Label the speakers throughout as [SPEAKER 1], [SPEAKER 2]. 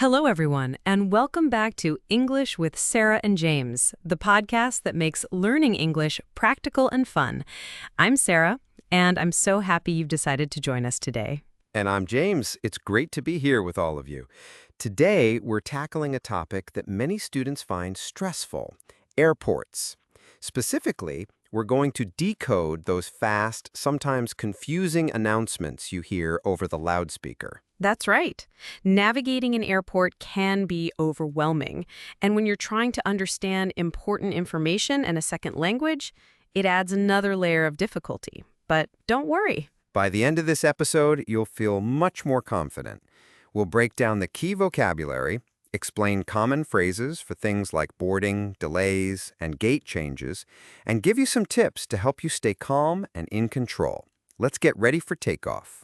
[SPEAKER 1] Hello, everyone, and welcome back to English with Sarah and James, the podcast that makes learning English practical and fun. I'm Sarah, and I'm so happy you've decided to join us today.
[SPEAKER 2] And I'm James. It's great to be here with all of you. Today, we're tackling a topic that many students find stressful, airports. Specifically, we're going to decode those fast, sometimes confusing announcements you hear over the loudspeaker.
[SPEAKER 1] That's right. Navigating an airport can be overwhelming, and when you're trying to understand important information in a second language, it adds another layer of difficulty. But don't worry.
[SPEAKER 2] By the end of this episode, you'll feel much more confident. We'll break down the key vocabulary, explain common phrases for things like boarding, delays, and gate changes, and give you some tips to help you stay calm and in control. Let's get ready for takeoff.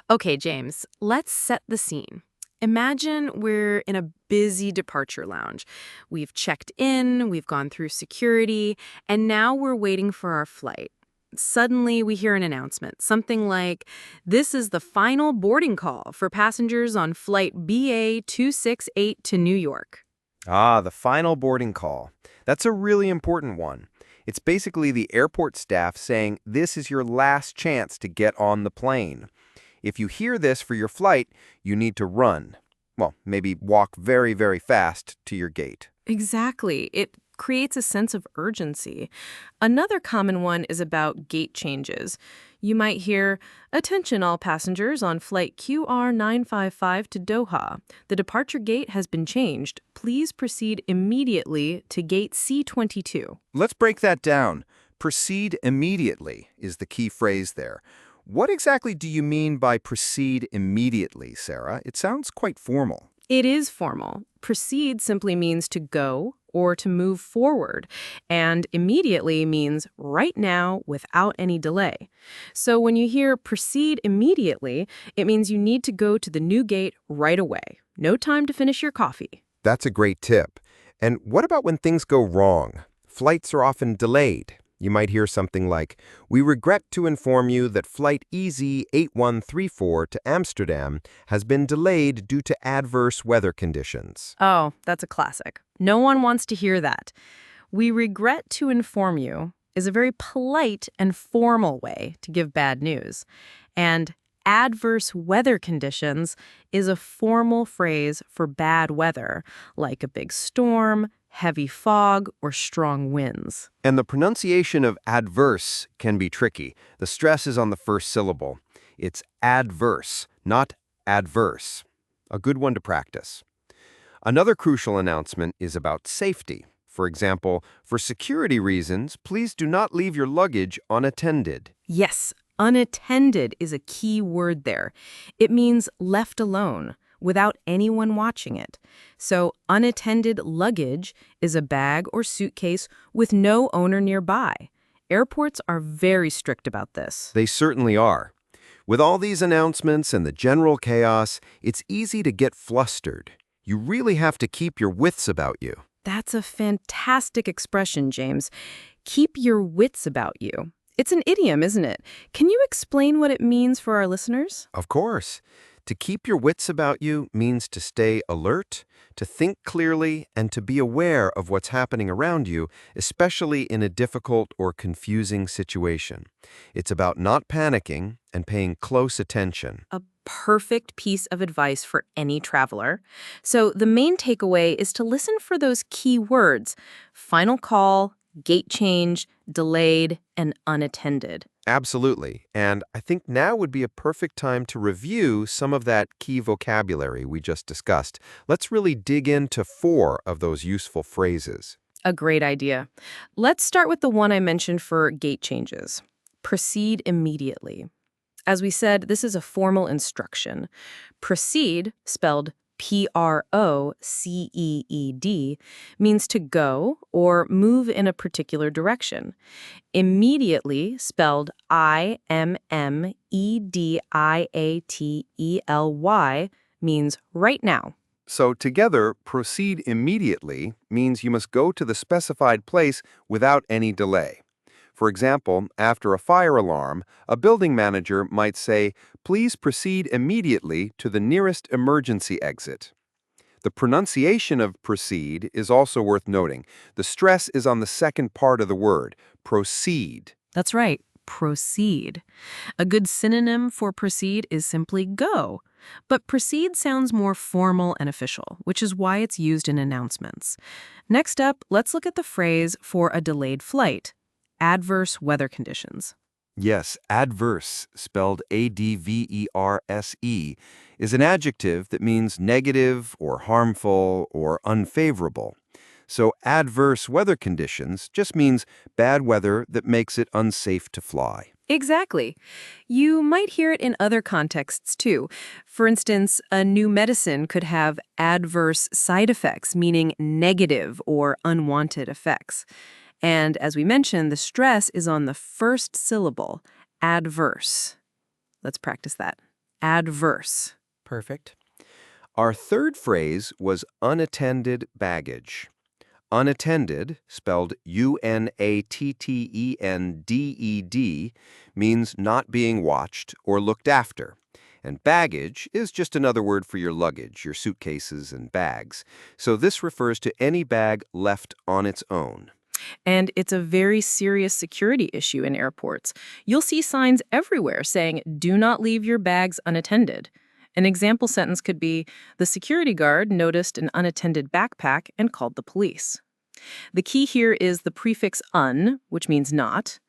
[SPEAKER 1] Okay, James, let's set the scene. Imagine we're in a busy departure lounge. We've checked in, we've gone through security, and now we're waiting for our flight. Suddenly, we hear an announcement, something like, "This is the final boarding call for passengers on flight BA268 to New York."
[SPEAKER 2] Ah, the final boarding call. That's a really important one. It's basically the airport staff saying this is your last chance to get on the plane. If you hear this for your flight, you need to run. Well, maybe walk very, very fast to your gate.
[SPEAKER 1] Exactly. It creates a sense of urgency. Another common one is about gate changes. You might hear, "Attention all passengers on flight QR955 to Doha. The departure gate has been changed. Please proceed immediately to gate C22.
[SPEAKER 2] Let's break that down. Proceed immediately is the key phrase there. What exactly do you mean by proceed immediately, Sarah? It sounds quite formal.
[SPEAKER 1] It is formal. Proceed simply means to go or to move forward, and immediately means right now without any delay. So when you hear proceed immediately, it means you need to go to the new gate right away. No time to finish your coffee.
[SPEAKER 2] That's a great tip. And what about when things go wrong? Flights are often delayed. You might hear something like, "We regret to inform you that flight EZ8134 to Amsterdam has been delayed due to adverse weather conditions."
[SPEAKER 1] Oh, that's a classic. No one wants to hear that. "We regret to inform you" is a very polite and formal way to give bad news. And adverse weather conditions is a formal phrase for bad weather, like a big storm, heavy fog, or strong winds.
[SPEAKER 2] And the pronunciation of adverse can be tricky. The stress is on the first syllable. It's adverse, not adverse. A good one to practice. Another crucial announcement is about safety. For example, for security reasons, please do not leave your luggage unattended.
[SPEAKER 1] Yes, unattended is a key word there. It means left alone, without anyone watching it. So unattended luggage is a bag or suitcase with no owner nearby. Airports are very strict about this.
[SPEAKER 2] They certainly are. With all these announcements and the general chaos, it's easy to get flustered. You really have to keep your wits about you.
[SPEAKER 1] That's a fantastic expression, James. Keep your wits about you. It's an idiom, isn't it? Can you explain what it means for our listeners?
[SPEAKER 2] Of course. To keep your wits about you means to stay alert, to think clearly, and to be aware of what's happening around you, especially in a difficult or confusing situation. It's about not panicking and paying close attention.
[SPEAKER 1] A perfect piece of advice for any traveler. So the main takeaway is to listen for those key words: final call, gate change, delayed, and unattended.
[SPEAKER 2] Absolutely. And I think now would be a perfect time to review some of that key vocabulary we just discussed. Let's really dig into 4 of those useful phrases.
[SPEAKER 1] A great idea. Let's start with the one I mentioned for gate changes. Proceed immediately. As we said, this is a formal instruction. Proceed, spelled Proceed, means to go or move in a particular direction. Immediately, spelled Immediately, means right now.
[SPEAKER 2] So together, proceed immediately means you must go to the specified place without any delay. For example, after a fire alarm, a building manager might say, "Please proceed immediately to the nearest emergency exit." The pronunciation of proceed is also worth noting. The stress is on the second part of the word, proceed.
[SPEAKER 1] That's right, proceed. A good synonym for proceed is simply go. But proceed sounds more formal and official, which is why it's used in announcements. Next up, let's look at the phrase for a delayed flight, adverse weather conditions.
[SPEAKER 2] Yes, adverse, spelled adverse, is an adjective that means negative or harmful or unfavorable. So adverse weather conditions just means bad weather that makes it unsafe to fly.
[SPEAKER 1] Exactly. You might hear it in other contexts too. For instance, a new medicine could have adverse side effects, meaning negative or unwanted effects. And as we mentioned, the stress is on the first syllable, adverse. Let's practice that. Adverse.
[SPEAKER 2] Perfect. Our third phrase was unattended baggage. Unattended, spelled Unattended, means not being watched or looked after. And baggage is just another word for your luggage, your suitcases and bags. So this refers to any bag left on its own.
[SPEAKER 1] And it's a very serious security issue in airports. You'll see signs everywhere saying, "Do not leave your bags unattended." An example sentence could be, "The security guard noticed an unattended backpack and called the police." The key here is the prefix un, which means not.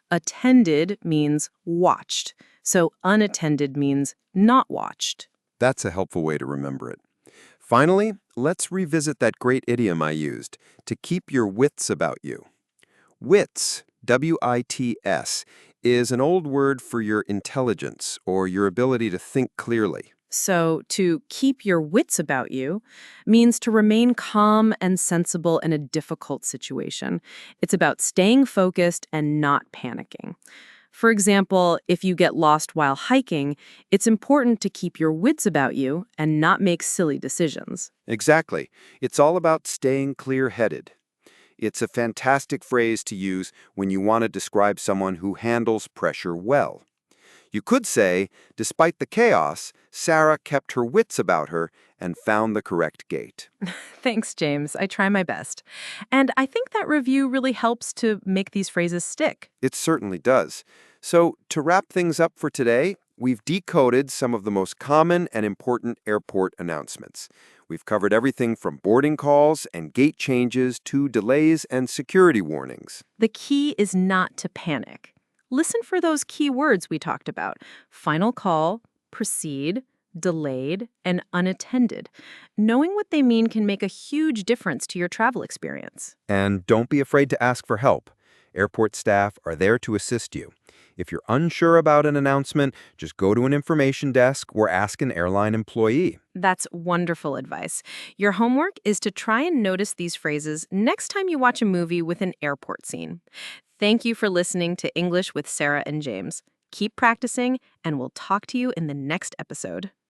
[SPEAKER 1] Attended means watched. So unattended means not watched.
[SPEAKER 2] That's a helpful way to remember it. Finally, let's revisit that great idiom I used, to keep your wits about you. Wits, W-I-T-S, is an old word for your intelligence or your ability to think clearly.
[SPEAKER 1] So, to keep your wits about you means to remain calm and sensible in a difficult situation. It's about staying focused and not panicking. For example, if you get lost while hiking, it's important to keep your wits about you and not make silly decisions.
[SPEAKER 2] Exactly. It's all about staying clear-headed. It's a fantastic phrase to use when you want to describe someone who handles pressure well. You could say, despite the chaos, Sarah kept her wits about her and found the correct gate.
[SPEAKER 1] Thanks, James. I try my best. And I think that review really helps to make these phrases stick.
[SPEAKER 2] It certainly does. So, to wrap things up for today, we've decoded some of the most common and important airport announcements. We've covered everything from boarding calls and gate changes to delays and security warnings.
[SPEAKER 1] The key is not to panic. Listen for those key words we talked about: final call, proceed, delayed, and unattended. Knowing what they mean can make a huge difference to your travel experience.
[SPEAKER 2] And don't be afraid to ask for help. Airport staff are there to assist you. If you're unsure about an announcement, just go to an information desk or ask an airline employee.
[SPEAKER 1] That's wonderful advice. Your homework is to try and notice these phrases next time you watch a movie with an airport scene. Thank you for listening to English with Sarah and James. Keep practicing, and we'll talk to you in the next episode.